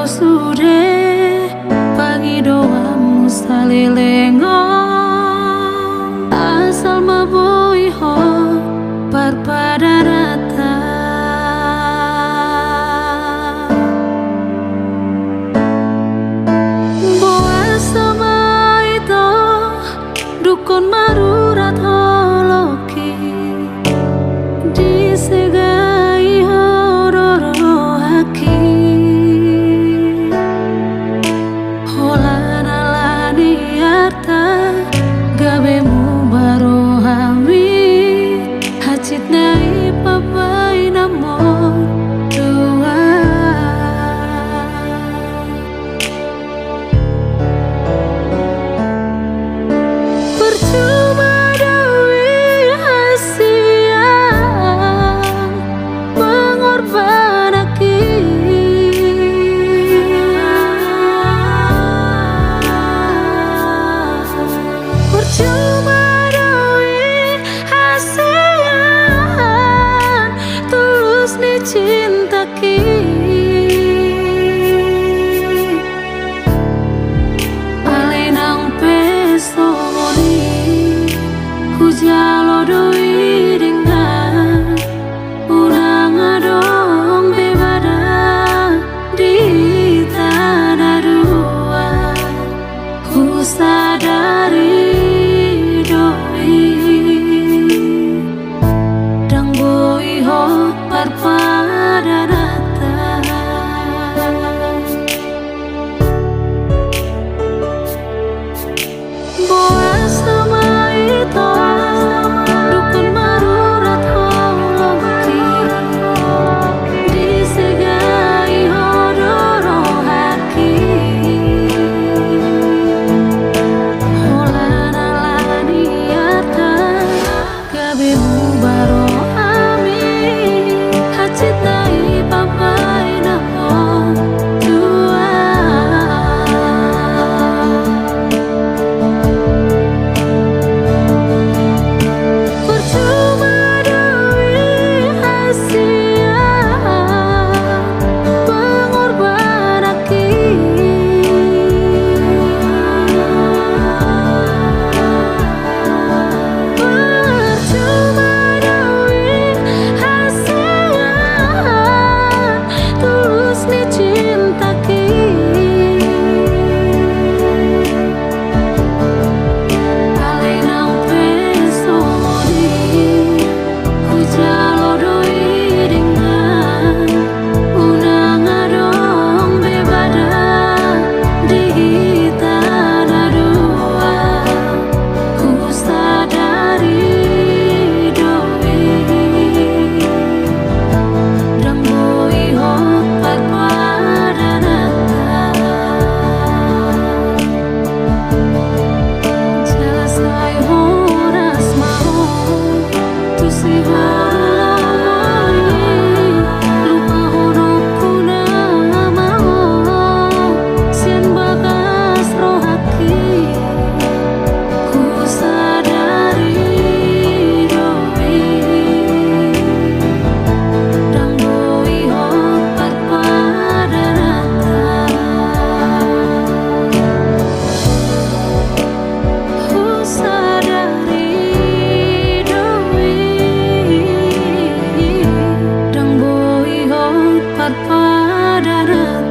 sude pagi doamu salilengong asal mabui ho parpada rata boa sama itu dukun marurat holoki disegai hororo haki holana lani arta gabemu baro hami hacit nai papai namor dua percuma dewi hasia mengorban aki percuma ni cinta ki alenang pesoni hujalo doi dengan urang adong bebada di tanah dua ku sadari doi dang boi ho parpada rata boa sama itu dukun marurat holoki disegai hodoro haki holana lani arta gabemu baro citai papai namor dua percuma dewi hasia pengorban aki percuma ni cinta ki alenang pesoni hujalo doi dengan unang adong bebada di tanah dua ku sadari doi dang boi ho parpada rata jelas ai horas mau tu si lupa horokku nama sien bagas rohaki ku sadari doi dang boi ho parpada rata ku sadari doi dang boi ho parpada rata